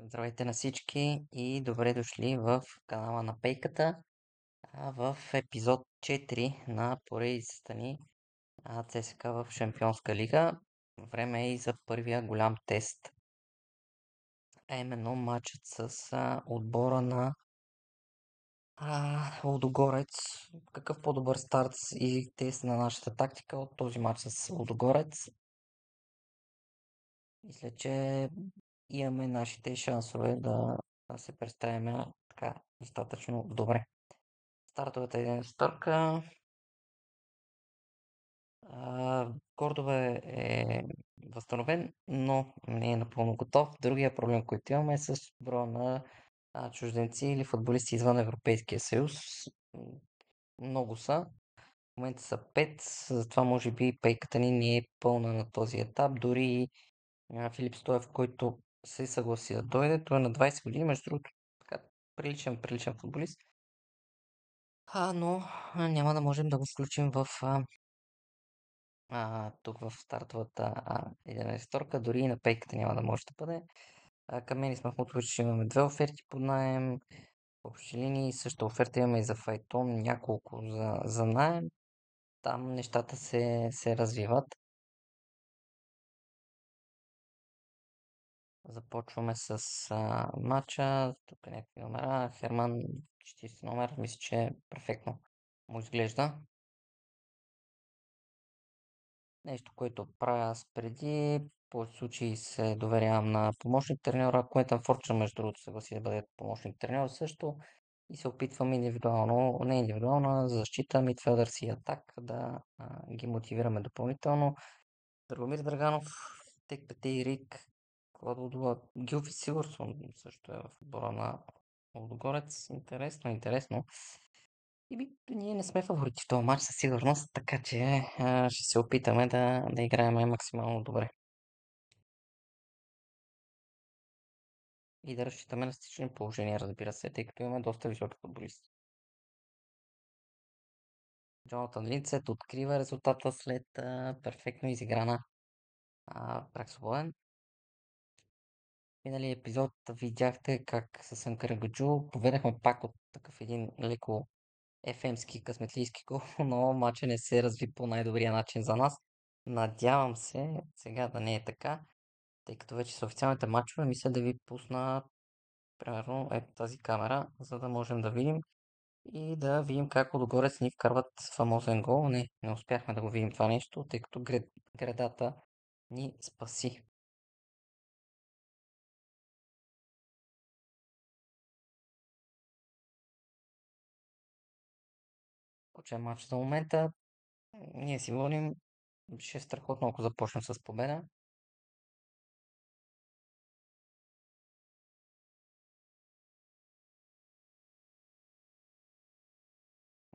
Здравейте на всички и добре дошли в канала на Пейката, в епизод 4 на поредицата ни ЦСКА в Шампионска лига. Време е и за първия голям тест, а именно матчът с отбора на Лудогорец. Какъв по-добър старт и тест на нашата тактика от този матч с Лудогорец? Мисля, че имаме нашите шансове да се представим така достатъчно добре. Стартовата единайсторка. Кордова е възстановен, но не е напълно готов. Другия проблем, който имаме е с броя на чужденци или футболисти извън Европейския съюз. Много са. В момента са 5, затова може би пейката ни не е пълна на този етап. Дори и Филип Стоев, който се съгласи да дойде. Той е на 20 години, между другото, така, приличен футболист. Но няма да можем да го включим тук в стартовата 11-торка, дори и на пейката няма да може да бъде. Към мен сме отворили, че имаме две оферти под наем. В общи линии същата оферта имаме и за Файтон, няколко за наем. Там нещата се развиват. Започваме с матча. Тук е някакви номера. Херман, 40 номер, мисля, че перфектно му изглежда. Нещо, което правя аз преди. В повечето случаи се доверявам на помощник треньора. Куентън Форчън, между другото, съгласи да бъде помощник треньор също. И се опитвам индивидуално, не индивидуална защита, мидфелдърс и атак да ги мотивираме допълнително. Драгомир Драганов, Тек Петей, Кладо Гилфи Сигурсон също е в отбора на Лудогорец. Интересно, интересно. Ние не сме фаворити в този матч със сигурност, така че ще се опитаме да играем максимално добре. И да разчитаме на стични положения, разбира се, тъй като имаме доста високи футболисти. Джонатан Линцет открива резултата след перфектно изиграна прак свободен. Миналия епизод видяхте как с Анкарагаджу поведахме пак от такъв един леко ефемски късметлийски гол, но матча не се разви по най-добрия начин за нас. Надявам се сега да не е така, тъй като вече са официалните матчове, мисля да ви пусна примерно тази камера, за да можем да видим и да видим как Лудогорец ни вкарват фамозен гол. Не успяхме да го видим това нещо, тъй като гредата ни спаси. Почваме матч за момента. Ние си водим. Ще е страхотно, ако започнем с победа.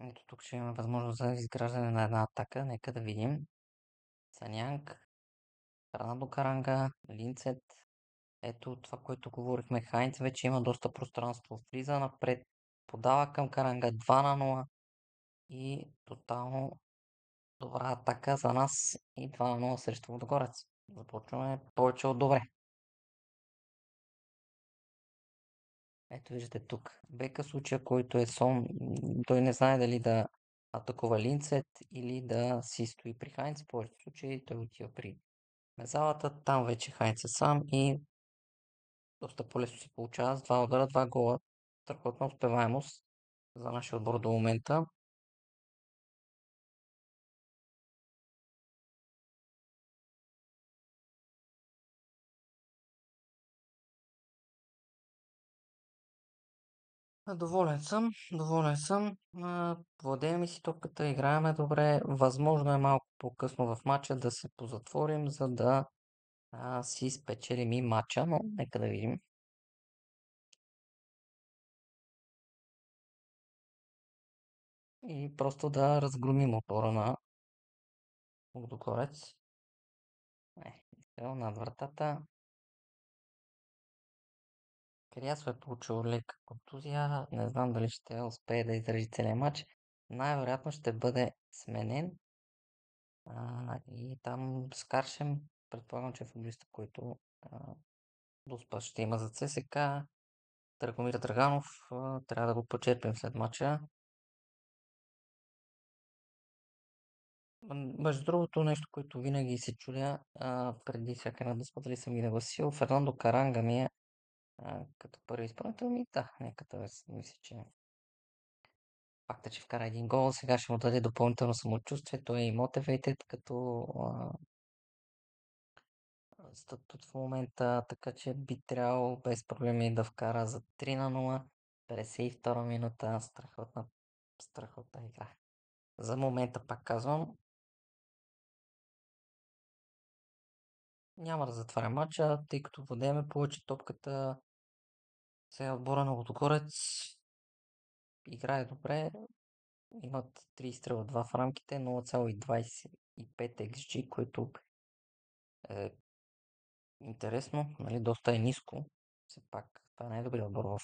Ето тук ще имаме възможност за изграждане на една атака. Нека да видим. Санянг, Фернандо Каранга, Линцет. Ето това, което говорихме. Хайнц вече има доста пространство. Влиза напред, подава към Каранга 2 на 0 и тотално добра атака за нас и 2 на 0 срещу Водогорец. Започваме повече от добре. Ето виждате тук. Бека случая, който е Сон, той не знае дали да атакува Линцет или да си стои при Хайнц. В повечето случаи той отива при залата. Там вече Хайнц е сам и доста по-лесно се получава с два удара, два гола. Страхотна успеваемост за нашия отбор до момента. Доволен съм. Владеем си топката, играеме добре. Възможно е малко по-късно в матча да се позатворим, за да си спечелим и матча, но нека да видим. И просто да разгромим отбора на Лудогорец. Изстрел над вратата. Крясо е получил лека контузия. Не знам дали ще успее да издържи целият матч. Най-вероятно ще бъде сменен. И там с Каршем, предполагам, че е футболиста, който Доспа ще има за ЦСКА. Драгомир Драганов, трябва да го почерпим след мача. Между другото, нещо, което винаги се чудя, преди всяка една дъспа, дали съм ги нагласил, Фернандо Каранга ми е като първи изпълнител ми. Да, нека да мисля, че факта, че вкара един гол, сега ще му даде допълнително самочувствие. Той е и мотивейтед като статут в момента, така че би трябвало без проблеми да вкара за 3-0. 52 минута. Страхотна, страхотна игра. За момента, пак казвам, няма да затваря матча, тъй като владееме повече топката. Сега отбора на Лудогорец играе добре. Имат 3 изстрела 2 в рамките, 0,25 XG, което е интересно, нали, доста е ниско. Все пак това е най-добрият отбор в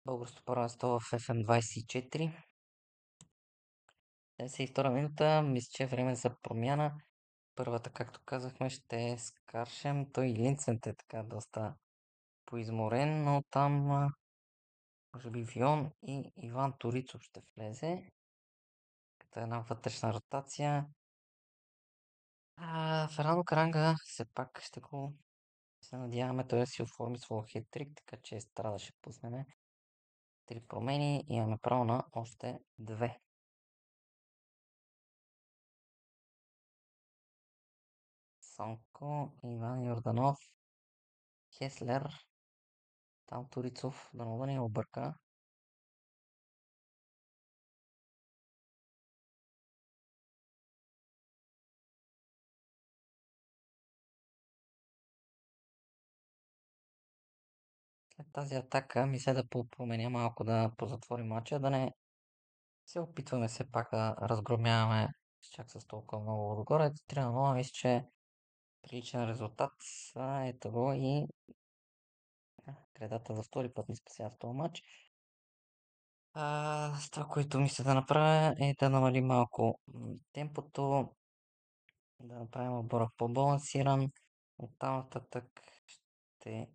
българското първенство в FM24. 52 минута, мисля, че е време за промяна. Първата, както казахме, ще е с Каршем. Той и Линцент е така доста поизморен, но там може би Вион и Иван Торицов ще влезе. Като една вътрешна ротация. Фернандо Каранга все пак ще го се надяваме той да си оформи своя хитрик, така че трябва да ще пуснем 3 промени и имаме право на още 2. Сонко, Иван Йорданов, Хеслер, там Торицов, да не обърка. След тази атака мисля да променя малко, да позатвори матча, да не се опитваме все пак да разгромяваме чак с толкова много отгоре. 3-0, мисля, че е приличен резултат. Ето го и гредата за втори път ни спася в този матч. С това, което мисля да направя е да намалим малко темпото, да направим отбора по-балансиран. Оттам нататък ще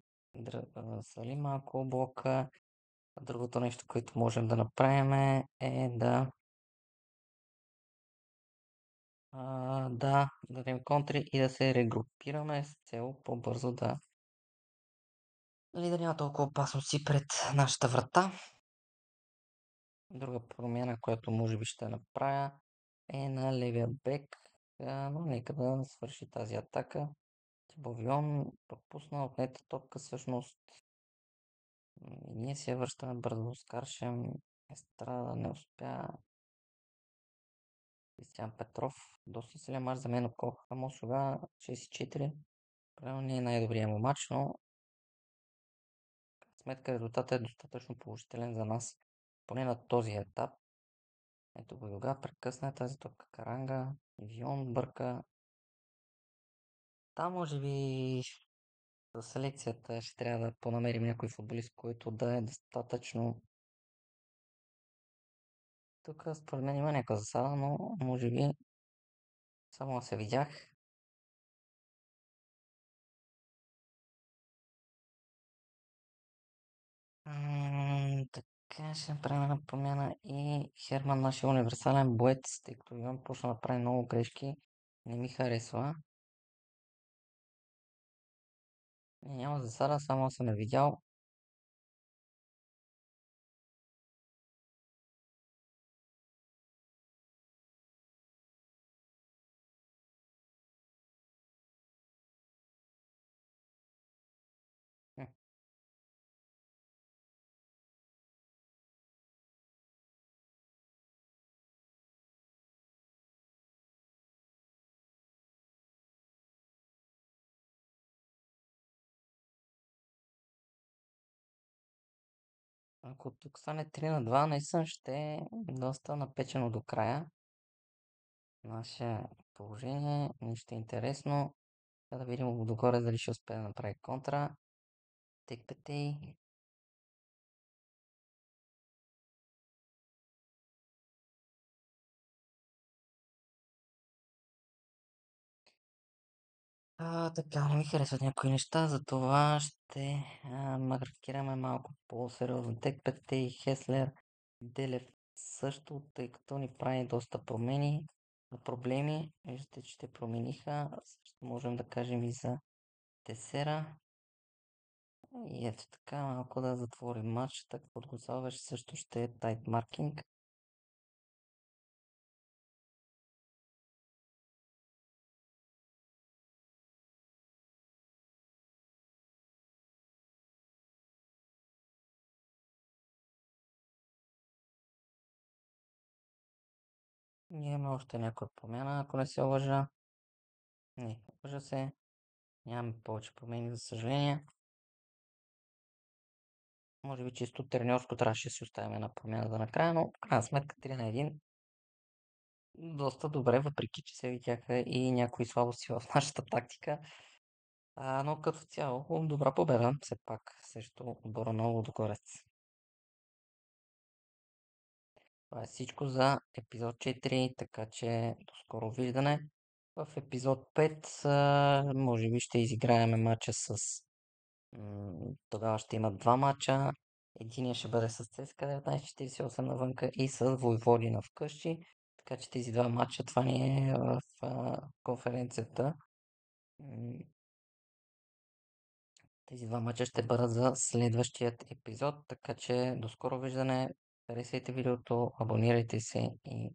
свалим малко блока. Другото нещо, което можем да направим е да дадем контри и да се регрупираме с цел по-бързо да няма толкова опасности пред нашата врата. Друга промяна, която може би ще направя е на левия бек, но нека да свърши тази атака. Тибовион пропусна отнета топка всъщност. И ние си я връщаме бързо с Каршем. Естрада не успя. Кристиан Петров. Доста силен мач за мен от Коха Хамосова. 6-4. Правилно не е най-добрият му мач, но в сметка резултатът е достатъчно положителен за нас. Поне на този етап. Ето го Юга, прекъсна тази топка Каранга. Вион бърка. Там може би за селекцията ще трябва да понамерим някой футболист, който да е достатъчно. Тук според мен има някаква засада, но може би само се видях. Така ще направим една промяна и Херман, нашия универсален боец, тъй като Иван почна да прави много грешки. Не ми харесва. Няма засада, само съм я видял. Хм. Ако тук стане 3 на 2, наистина ще е доста напечено до края. Наше положение, нищо интересно. Да видим догоре дали ще успее да направи контра. Тек петей. Така, не ми харесват някои неща, затова ще маркираме малко по-сериозно. Тек 5 и Хеслер, Делев също, тъй като ни прави доста промени, проблеми. Виждате, че те промениха. Също можем да кажем и за Тесера. И ето така, малко да затворим матча, каквото го салваш, също ще е тайт маркинг. Ние имаме още някоя промяна, ако не се лъжа. Не, лъжа се. Нямаме повече промени, за съжаление. Може би чисто треньорско трябваше да си оставим една промяна за накрая, но в крайна сметка 3 на 1 доста добре, въпреки че се видяха и някои слабости в нашата тактика. Но като цяло добра победа, все пак срещу отбора на Лудогорец. Това е всичко за епизод 4, така че до скоро виждане. В епизод 5 може би ще изиграем матча с... Тогава ще има два матча. Единия ще бъде с ЦСКА 1948 навънка и с Войводина вкъщи. Така че тези два матча, това ни е в конференцията. Тези два матча ще бъдат за следващият епизод, така че до скоро виждане. Харесайте видеото, абонирайте се и